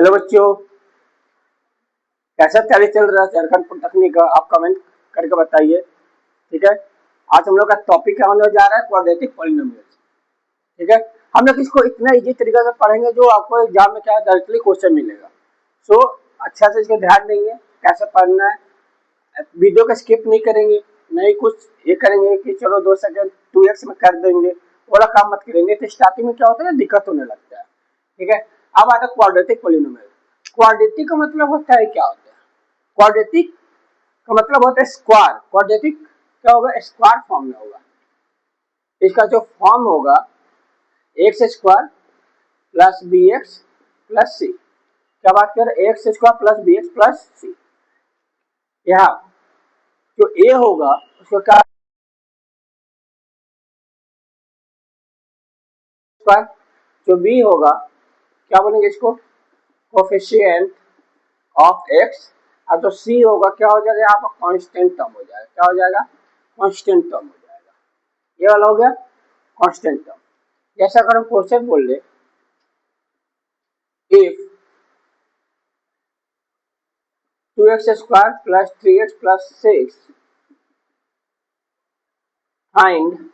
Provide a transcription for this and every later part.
Hello बच्चों, कैसा तैयारी चल रहा है झारखंड पॉलिटेक्निक का? आप कमेंट करके बताइए। ठीक है, आज हम लोग का टॉपिक क्या होने जा रहा है? Quadratic polynomials. ठीक है, हम लोग इसको इतना इजी तरीके से पढ़ेंगे जो आपको एग्जाम में क्या डायरेक्टली क्वेश्चन मिलेगा। सो अच्छा से इसको ध्यान देंगे कैसे पढ़ना है। वीडियो को स्किप नहीं करेंगे, नहीं कुछ ये करेंगे कि चलो 2 सेकंड 2x में कर देंगे, वाला काम मत करेंगे। तो स्टार्टिंग में क्या होता है, दिक्कत होने लगता है। ठीक है, अब आता है क्वाड्रेटिक पॉलिनोमियल। क्वाड्रेटिक का मतलब होता है, क्या होता है क्वाड्रेटिक का मतलब होता है स्क्वायर। क्वाड्रेटिक क्या होगा? स्क्वायर फॉर्म में होगा। इसका जो फॉर्म होगा x square plus b x plus c. क्या बात कर रहे हैं? X square plus b x plus c. यहाँ जो ए होगा उसको क्या स्क्वायर, जो बी होगा क्या बोलेंगे इसको? Coefficient of x. और जो सी होगा क्या हो जाएगा? यहाँ पर कांस्टेंट टर्म हो जाएगा। क्या हो जाएगा? कांस्टेंट टर्म हो जाएगा। ये वाला हो गया कांस्टेंट टर्म। जैसा अगर हम क्वेश्चन बोल ले, if 2x square plus 3x plus 6 find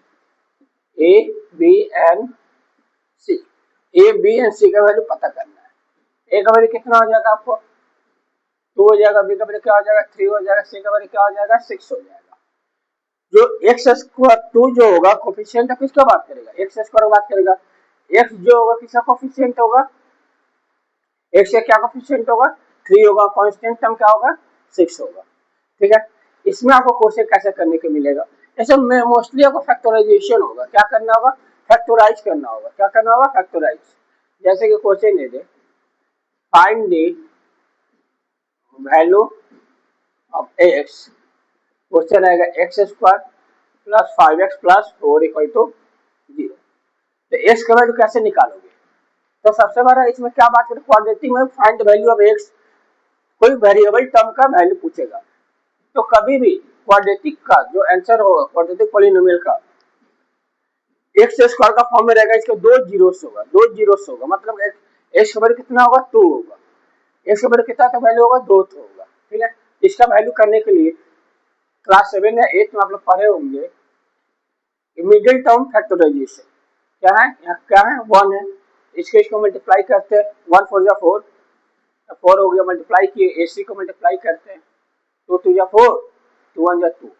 a b and c. A b and c का वैल्यू पता करना है। ए का वैल्यू कितना हो जाएगा? आपको 2 हो जाएगा, बी का वैल्यू क्या हो जाएगा? 3 हो जाएगा, सी का वैल्यू क्या हो जाएगा? 6 हो जाएगा। जो एक्स स्क्वायर 2 जो होगा कोफिशिएंट ऑफ किसका बात करेगा? एक्स स्क्वायर बात करेगा। एक्स जो होगा किसका कोफिशिएंट होगा? एक्स का क्या कोफिशिएंट होगा? 3 होगा। कांस्टेंट टर्म क्या होगा? 6 होगा। ठीक है, इसमें आपको क्वेश्चन कैसे करने को मिलेगा? ऐसे में मोस्टली आपको फैक्टराइजेशन होगा। क्या करना होगा? फैक्टराइज करना होगा। क्या करना होगा? फैक्टराइज। जैसे कि क्वेश्चन दे दे, find the value of x. Question आएगा x square plus 5x plus 4 equal to 0। तो एक्स का वैल्यू कैसे निकालोगे? तो सबसे बड़ा इसमें क्या बात करें, क्वाड्रेटिक में फाइंड वैल्यू ऑफ एक्स। कोई वेरिएबल टर्म का वैल्यू पूछेगा तो कभी भी क्वाड्रेटिक का जो आंसर होगा क्वाड्रेटिक पॉलिनोमियल का एक्स स्क्वायर का फॉर्म में रहेगा। इसका 2 जीरोस होगा, 2 जीरोस होगा, मतलब एक्स का वैल्यू कितना होगा? 2 होगा। एक्स का वैल्यू कितना का वैल्यू होगा? 2 होगा। ठीक है, इसका वैल्यू करने के लिए क्लास 7 या 8 में आप लोग पढ़े होंगे मिडिल टर्म फैक्टराइजेशन। क्या है? यहाँ क्या है? 1 है। इसको मल्टीप्लाई करते हैं, 1 4 जा 4, 4 हो गया। मल्टीप्लाई किए, एसी को मल्टीप्लाई करते हैं, 2 2 जा 4, 2 1 जा 2।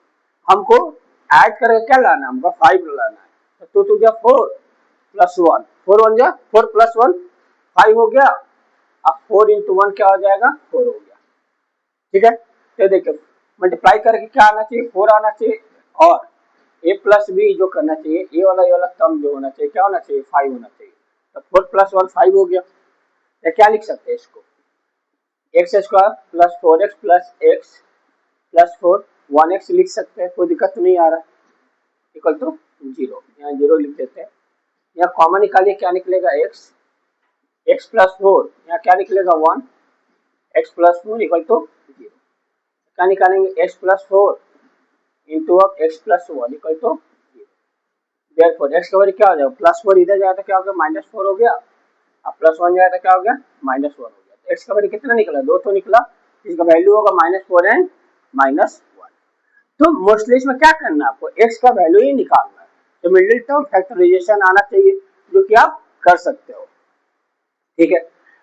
हमको ऐड करके क्या लाना है? हमको 5 लाना है। तो 2 2 जा 4 प्लस 1, 4 1 जा 4 प्लस 1 5 हो गया। अब 4 इंटू 1 क्या हो जाएगा? 4 हो गया। ठीक है, तो देखिए मल्टीप्लाई करके क्या आना चाहिए? 4 आना चाहिए। और ए प्लस बी जो करना चाहिए, ये वाला टर्म जो होना चाहिए क्या होना चाहिए? 5 होना चाहिए। तो 4 प्लस 1 5 हो गया। या क्या लिख सकते हैं इसको? X square plus 4x plus x plus 4 1x लिख सकते हैं, कोई दिक्कत तो नहीं आ रहा। इक्वल टू 0, यहाँ 0 लिख देते हैं। यहाँ कॉमन निकालिए, क्या निकलेगा? x, x प्लस 4, यहाँ क्या निकलेगा? 1, x प्लस 4 इक्वल टू 0। क्या निकालेंगे? x plus 4 into of x plus 1 equal to 0। Therefore x का वैल्यू क्या हो जाएगा? प्लस 4 इधर जाए तो क्या हो गया? -4 हो गया। अब प्लस 1 जाए तो क्या हो गया? -1 हो गया। एक्स का वैल्यू कितना निकला? 2 तो निकला। इसका वैल्यू होगा -4 एंड -1। तो मोस्टली इसमें क्या करना है आपको? एक्स का वैल्यू ही निकालना है। तो मिडिल टर्म फैक्टराइजेशन आना चाहिए, जो कि आप कर सकते हो। ठीक है,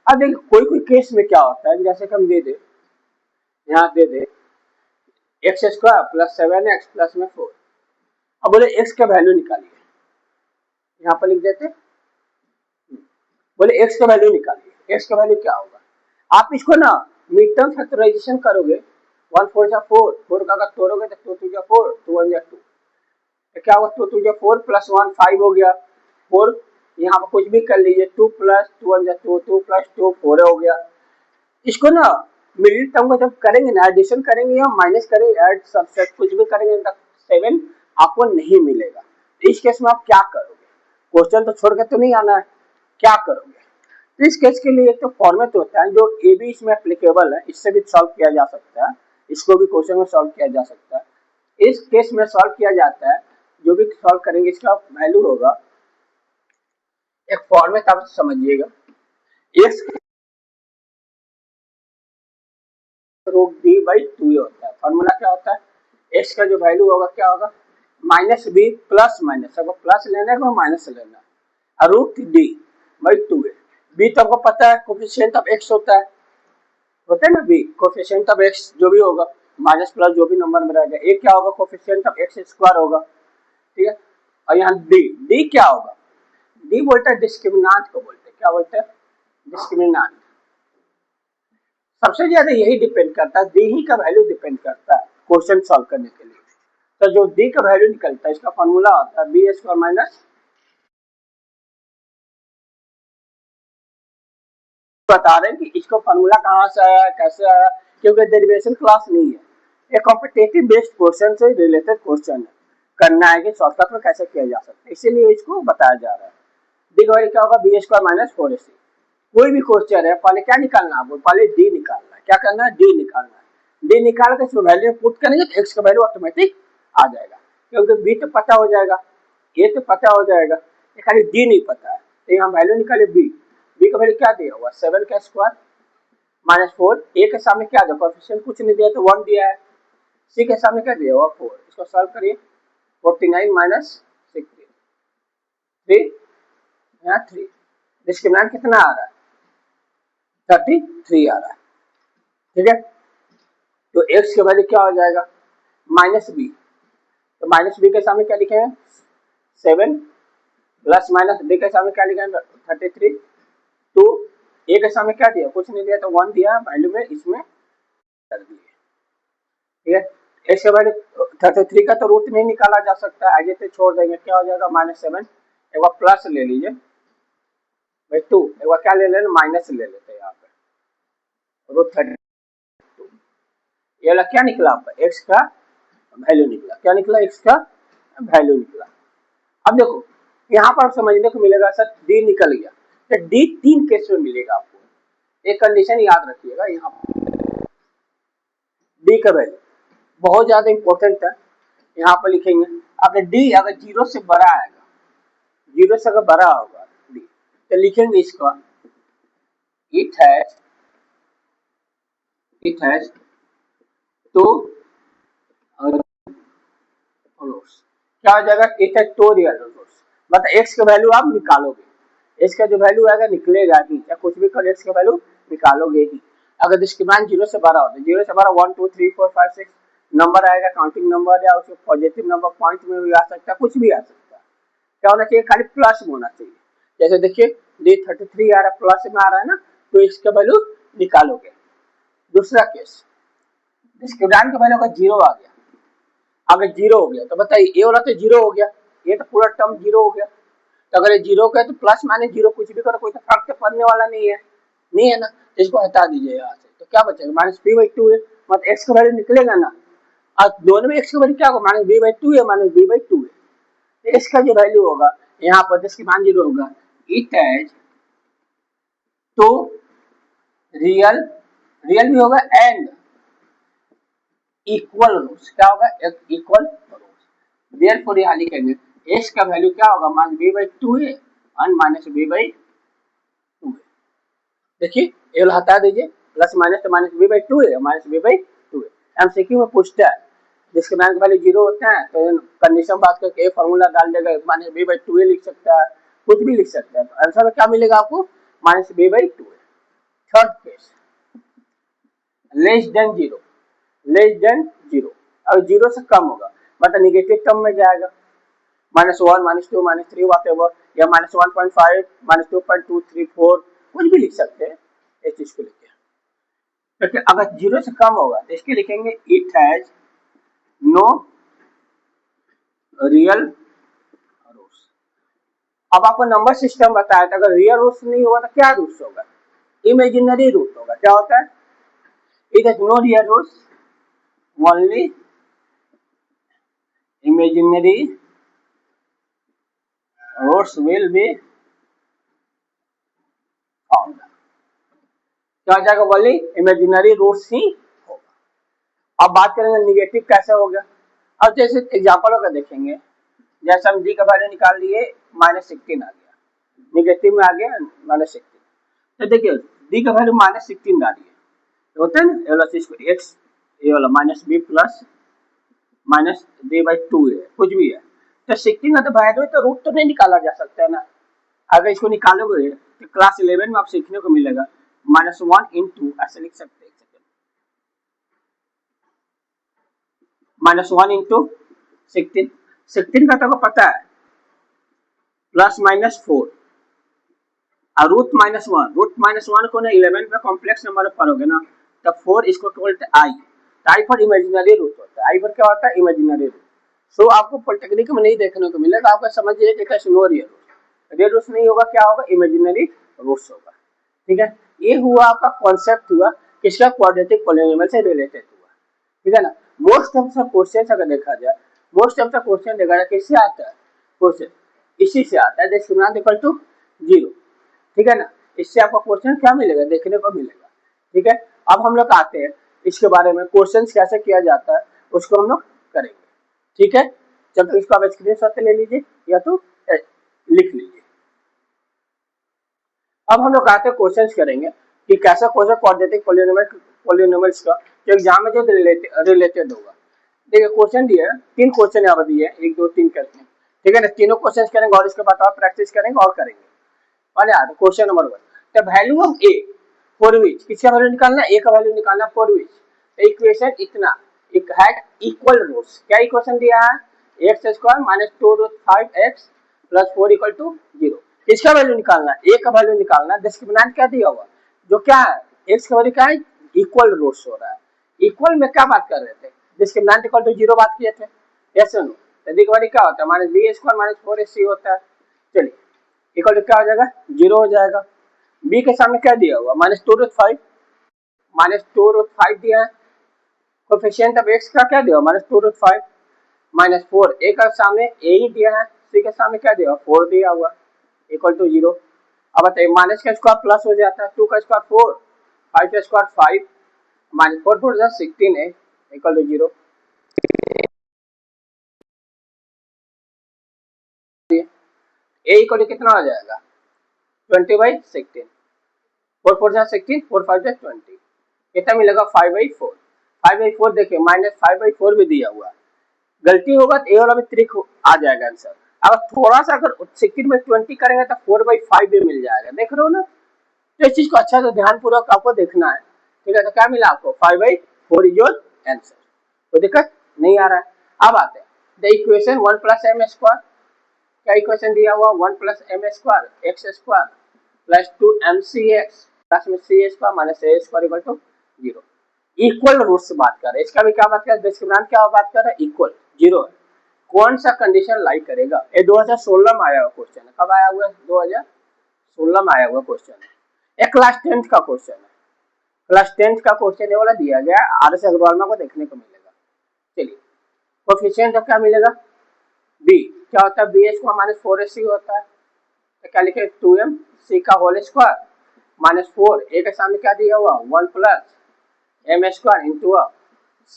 अब देखिए कोई कोई केस में क्या होता है, जैसे कि हम दे दे, यहाँ दे दे x square plus 7x plus में 4। अब बोले एक्स का वैल्यू निकालिए, यहाँ पर लिख देते, बोले एक्स का वैल्यू निकालिए। एक्स का वैल्यू क्या होगा? आप इसको ना मिड टर्म फैक्टराइजेशन करोगे। 1 4 जा 4, 4 का अगर तोड़ोगे तो 2 2 जा 4, 2 1 जा 2। तो क्या होगा? 2 2 जा 4 प्लस 1 5 हो गया। 4 यहाँ पर कुछ भी कर लीजिए, 2 प्लस 2 1 जा 2, 2 प्लस 2 4 हो गया। इसको ना मिडिल टर्म को जब करेंगे ना, एडिशन करेंगे या माइनस करेंगे, ऐड सबसेट कुछ भी करेंगे तब 7 आपको नहीं मिलेगा। तो इस केस में आप क्या करोगे? क्वेश्चन तो छोड़ के तो नहीं आना है, क्या करोगे? तो इस केस के लिए एक तो फॉर्मेट होता है जो ए बी इसमें एप्लीकेबल है, इससे भी सॉल्व किया जा सकता है। इसको भी क्वेश्चन में सॉल्व किया जा सकता है। इस केस में सॉल्व किया जाता है, जो भी सॉल्व करेंगे इसका वैल्यू होगा, एक फॉर्मेट आप समझिएगा। X root d by two a होता है। फॉर्मूला क्या होता है, एक्स का जो वैल्यू होगा क्या होगा, माइनस बी प्लस माइनस, अगर प्लस लेना है तो माइनस लेना है, root d by two a. B तो आपको पता है कोफिशिएंट ऑफ एक्स होता है ना, बी कोफिशिएंट ऑफ एक्स जो भी होगा माइनस प्लस जो भी नंबर में रहेगा, ए क्या होगा कोफिशिएंट ऑफ एक्स स्क्वायर होगा, ठीक है। और यहाँ डी, डी क्या होगा, डी बोलता है डिस्क्रिमिनांट को बोलते हैं, क्या बोलते हैं, डिस्क्रिमिनांट। सबसे ज्यादा यही डिपेंड करता है, डी ही का वैल्यू डिपेंड करता है क्वेश्चन सॉल्व करने के लिए। तो जो डी का वैल्यू निकलता है इसका फॉर्मूला होता है बी स्क्वायर माइनस, बता रहे हैं कि इसको फॉर्मूला कहाँ से आया कैसे आया, क्योंकि डेरिवेशन क्लास नहीं है, ये कॉम्पिटेटिव बेस्ड क्वेश्चन से रिलेटेड क्वेश्चन है, करना है कि शॉर्टकट में कैसे किया जा सकता है, इसीलिए इसको बताया जा रहा है। डी का वैल्यू क्या होगा, बी स्क्वायर माइनस फोर ए सी। कोई भी क्वेश्चन है पहले क्या निकालना है, पहले डी निकालना है, क्या करना है, डी निकालना है। डी निकाल के इसमें वैल्यू पुट करेंगे तो एक्स का वैल्यू ऑटोमेटिक आ जाएगा, क्योंकि बी तो पता हो जाएगा, ए तो पता हो जाएगा, ये खाली डी नहीं पता है। तो यहाँ वैल्यू निकाले बी, बी का वैल्यू क्या दिया हुआ, सेवन का स्क्वायर माइनस फोर, ए के सामने क्या दिया, कोएफिशिएंट कुछ नहीं दिया तो वन दिया है, सी के सामने क्या दिया हुआ फोर, इसको सॉल्व करिए, 49 माइनस 60 3, यहाँ 3, डिस्क्रिमिनेंट कितना आ रहा है, 33 आ रहा है, ठीक है। तो एक्स की वैल्यू क्या हो जाएगा, माइनस बी, तो माइनस बी के सामने क्या लिखे हैं 7, प्लस माइनस डी के सामने क्या लिखे हैं 33, तो ए के सामने क्या दिया, कुछ नहीं दिया तो 1 दिया वैल्यू में, इसमें कर दिए, ठीक है। एक्स का वैल्यू 33 का तो रूट नहीं निकाला जा सकता, आगे से छोड़ देंगे, क्या हो जाएगा -7, एक बार प्लस ले लीजिए भाई 2, एक बार क्या ले लेना माइनस ले लेते हैं यहाँ पे, रूट 32, ये वाला क्या निकला आपका, एक्स का वैल्यू निकला, क्या निकला, एक्स का वैल्यू निकला। अब देखो यहाँ पर समझने को मिलेगा सर डी निकल गया, तो डी 3 केस में मिलेगा आपको, एक कंडीशन याद रखिएगा, यहाँ डी का वैल्यू बहुत ज्यादा इंपॉर्टेंट है, यहाँ पर लिखेंगे अगर डी अगर जीरो से बड़ा आएगा, जीरो से अगर बड़ा होगा डी, तो लिखेंगे इसका इट हैज टू रूट्स, क्या हो जाएगा, it has two real roots, मतलब एक्स का वैल्यू आप निकालोगे, एक्स का जो वैल्यू आएगा निकलेगा ही, या कुछ भी कर एक्स का वैल्यू निकालोगे ही। अगर डिस्क्रिमिनेंट जीरो से बड़ा होता है, जीरो से बड़ा 1 2 3 4 5 6 नंबर आएगा, काउंटिंग नंबर, या उसमें पॉजिटिव नंबर पॉइंट में भी आ सकता है, कुछ भी आ सकता है, क्या होना चाहिए, खाली प्लस में होना चाहिए। जैसे देखिए डी 33 आ रहा है, प्लस में आ रहा है ना, तो इसका वैल्यू निकालोगे। दूसरा केस, डिस्क्रिमिनेंट का वैल्यू अगर जीरो आ गया, अगर जीरो हो गया तो बताइए, ये वाला तो जीरो हो गया, ये तो पूरा टर्म जीरो हो गया, तो अगर ये जीरो का है तो प्लस माइनस जीरो कुछ भी करो, कोई तो फर्क तो पड़ने वाला नहीं है ना, इसको हटा दीजिए यहाँ से, तो क्या बचेगा माइनस बी बाई टू है, मतलब एक्स का वैल्यू निकलेगा ना, और दोनों में एक्स का वैल्यू क्या होगा, माइनस बी बाई टू है, माइनस बी बाई टू है, तो इसका जो वैल्यू होगा यहाँ पर जिसकी मान जीरो होगा, it has two real, real भी होगा एंड इक्वल रूट्स, क्या होगा, इक्वल रूट्स, देयरफॉर यहाँ लिखेंगे एक्स का वैल्यू क्या होगा, माइनस बी बाई टू है और माइनस बी बाई टू है। देखिए ये हटा दीजिए, प्लस माइनस तो माइनस बी बाई टू है, माइनस बी बाई टू है। एमसीक्यू में पूछता है जिसके बैंक वैल्यू जीरो होता है तो कंडीशन बात करके फॉर्मूला डाल देगा, माइनस बी बाई टू लिख सकता है, कुछ भी लिख सकता है, तो आंसर में क्या मिलेगा आपको, माइनस बी बाई टू है। Third case, less than zero, less than zero, अब जीरो से कम होगा मतलब निगेटिव टर्म में जाएगा, -1 -2 -3 वॉटेवर, या -1.5 -2.234 कुछ भी लिख सकते हैं इस चीज को लेके, क्योंकि अगर जीरो से कम होगा तो इसके लिखेंगे it has no real roots. अब आपको नंबर सिस्टम बताया था, अगर रियल रूट्स नहीं होगा तो क्या रूट्स होगा, इमेजिनरी रूट होगा, क्या होता है, it has no real roots, only imaginary roots will be found, क्या हो जाएगा, ओनली इमेजिनरी रूट्स ही होगा। अब बात करेंगे निगेटिव कैसे हो गया, अब जैसे एग्जाम्पलों का देखेंगे, जैसे हम डी का वैल्यू निकाल लिए -16 आ गया, निगेटिव में आ गया -16, तो देखिए डी का वैल्यू -16 डालिए, होता है ना, ये वाला चीज को एक्स, ये वाला minus b plus minus d by two है, कुछ भी है। तो 16 है तो भाई तो रूट तो नहीं निकाला जा सकता है ना। अगर इसको निकालोगे तो क्लास 11 में आप सीखने को मिलेगा -1 ऐसे लिख सकते हैं, -1 × 16, 16 का तो आपको पता है +-4 और रूट -1 को ना 11 पे कॉम्प्लेक्स नंबर पढ़ोगे ना, तब 4 इसको बोलते आई, आई फॉर इमेजिनरी रूट होता है, आई फॉर क्या होता है, इमेजिनरी रूट। सो आपको पॉलिटेक्निक में नहीं देखने को मिलेगा, आपका समझिए कि कैसे नो रियल रूट्स नहीं होगा, क्या होगा, इमेजिनरी रूट्स होगा। ठीक है, ये हुआ आपका कॉन्सेप्ट हुआ किसका, क्वाड्रेटिक पॉलिनोमियल से रिलेटेड हुआ। ठीक है ना। मोस्ट ऑफ द क्वेश्चन अगर देखा जाए, मोस्ट ऑफ द क्वेश्चन देखा जाए किससे आता है क्वेश्चन, इसी से आता है, डिस्क्रिमिनेंट इक्वल टू 0। ठीक है ना, इससे आपको क्वेश्चन क्या मिलेगा, देखने को मिलेगा। ठीक है, अब हम लोग आते हैं इसके बारे में, क्वेश्चन कैसे किया जाता है उसको हम लोग करेंगे। ठीक है, जब तक इसको आप स्क्रीन शॉट ले लीजिए या तो लिख लीजिए। अब हम लोग आते हैं क्वेश्चन करेंगे कि कैसा क्वेश्चन क्वाड्रेटिक पॉलिनोमियल्स का जो एग्जाम में जो रिलेटेड होगा। देखिए क्वेश्चन दिए हैं, 3 क्वेश्चन यहाँ पर दिए हैं, 1 2 3 करके। ठीक है ना, तीनों क्वेश्चन करेंगे और इसके बाद आप प्रैक्टिस करेंगे और करेंगे। और यार question number 1, the value of A for which, किसका वैल्यू निकालना है, ए का वैल्यू निकालना, फॉर व्हिच इक्वेशन इतना एक हैड इक्वल रूट्स। क्या इक्वेशन दिया है, x² - 2 root 5x plus 4 equal to 0। किसका वैल्यू निकालना है, ए का वैल्यू निकालना है। डिस्क्रिमिनेंट क्या दिया हुआ, जो क्या है, x का वैल्यू क्या है, इक्वल रूट्स हो रहा है। इक्वल में क्या बात कर रहे थे, डिस्क्रिमिनेंट इक्वल टू 0 बात किए थे, यस नो। यदि का वैल्यू क्या होता है, -b² - 4ac होता है। चलिए इक्वल टू क्या हो जाएगा, 0 हो जाएगा। बी के सामने क्या दिया हुआ, -2 रूट 5, -2 रूट 5 दिया है। कोफिशिएंट ऑफ एक्स का क्या दिया, -2 रूट 5 -4, ए का सामने ए ही दिया है, सी के सामने क्या दिया, 4 दिया हुआ, इक्वल टू 0। अब बताइए, माइनस का स्क्वायर प्लस हो जाता है, 2 का स्क्वायर 4, 5 का स्क्वायर 5, -4 4 16 है, equal to 0। A equal to कितना हो जाएगा, 20/16, 4 4 16, 4 5 20, कितना मिलेगा, 5/4। 5/4 देखिए, -5/4 भी दिया हुआ है, गलती होगा तो ए वाला में त्रिक आ जाएगा आंसर। अगर थोड़ा सा अगर 16/20 करेंगे तो 4/5 भी मिल जाएगा, देख रहे हो ना। तो इस चीज को अच्छा से ध्यान पूर्वक आपको देखना है। ठीक है, तो क्या मिला आपको, 5/4 इज योर आंसर, कोई दिक्कत नहीं आ रहा है। अब आते हैं द इक्वेशन 1 + m², क्या इक्वेशन दिया हुआ, 1 + m² x² plus 2mcx plus में c² minus a² equal to 0। Equal roots बात कर रहे हैं, इसका भी क्या बात कर रहे हैं, डिस्क्रिमिनेंट क्या बात कर रहे हैं, इक्वल 0 है। कौन सा कंडीशन लाइक करेगा, ये 2016 में आया हुआ क्वेश्चन है। कब आया हुआ है, 2016 में आया हुआ क्वेश्चन है, ये क्लास 10th का क्वेश्चन है। क्लास 10th का क्वेश्चन ये वाला दिया गया है, RS अग्रवाल में को देखने को मिलेगा। चलिए कोफिशिएंट ऑफ क्या मिलेगा, बी क्या होता है, bh² - 4ac होता है, तो क्या लिखे, 2mc का होल स्क्वायर -4, ए के सामने क्या दिया हुआ, 1 + m² into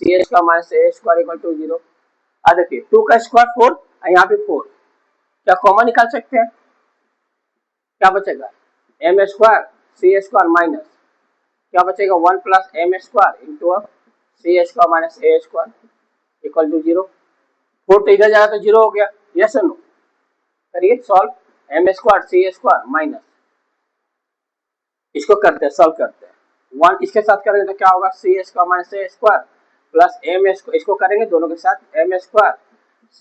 c² - a² equal to 0। अब देखिए 2 का स्क्वायर 4 और यहाँ पे 4, क्या कॉमन निकाल सकते हैं, क्या बचेगा, m² c² माइनस क्या बचेगा, 1 + m² into c² - a² equal to 0। 4 तो इधर जाएगा तो 0 हो गया, यस और नो। करिए सॉल्व, m² c² माइनस, इसको करते हैं, सॉल्व करते हैं, 1 इसके साथ करेंगे तो क्या होगा, c² - a² प्लस m, इसको करेंगे दोनों के साथ, m²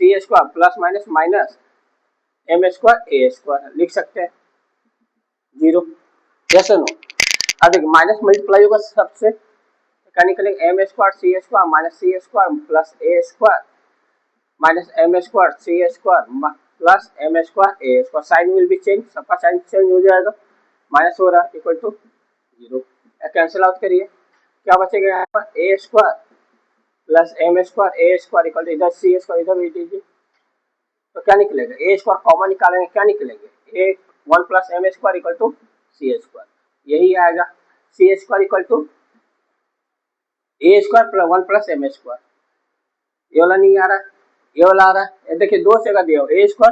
c² plus minus minus m² a² लिख सकते हैं 0, यस और नो। अब देखिए माइनस मल्टीप्लाई होगा सबसे, क्या निकलेगा, m² c² minus c² plus a² minus m² c² plus m² a², sign will be change, सबका साइन चेंज हो जाएगा, माइनस हो रहा है, इक्वल टू 0। कैंसिल आउट करिए, क्या बचेगा यहाँ पर, a² plus m² a² equal to इधर c² इधर भेज दीजिए, तो क्या निकलेगा, a² कॉमन निकालेंगे, क्या निकलेंगे, 1 + m² इक्वल टू c², यही आएगा, c² equal to a² plus 1 + m², ये वाला नहीं आ रहा, ये वाला आ रहा है। देखिए दो जगह दिया हो, a²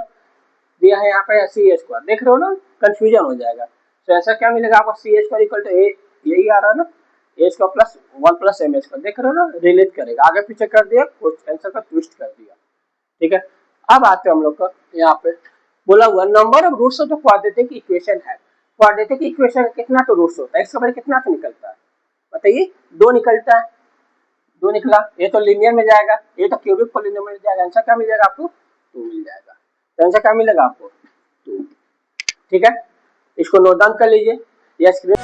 दिया है यहाँ पे, c², देख रहे हो ना, कंफ्यूजन हो जाएगा। तो ऐसा क्या मिलेगा आपको, c² इक्वल टू a, यही आ रहा है ना, a square plus 1 plus m square, देख रहे हो ना, रिलेट करेगा, आगे पीछे कर दिया, आंसर का ट्विस्ट कर दिया। ठीक है, अब आते हैं हम लोग का यहाँ पे बोला हुआ number of roots of the quadratic equation है। क्वाड्रेटिक इक्वेशन का कितना तो रूट्स होता है, एक्स का कितना तो निकलता है बताइए, 2 निकलता है, 2 निकला, ये तो लीनियर में जाएगा, ये तो क्यूबिक पॉलिनोमियल में जाएगा, आंसर क्या मिल जाएगा आपको, 2 मिल जाएगा। तो आंसर क्या मिलेगा आपको, 2। ठीक है, इसको नोट डाउन कर लीजिए, यह स्क्रीन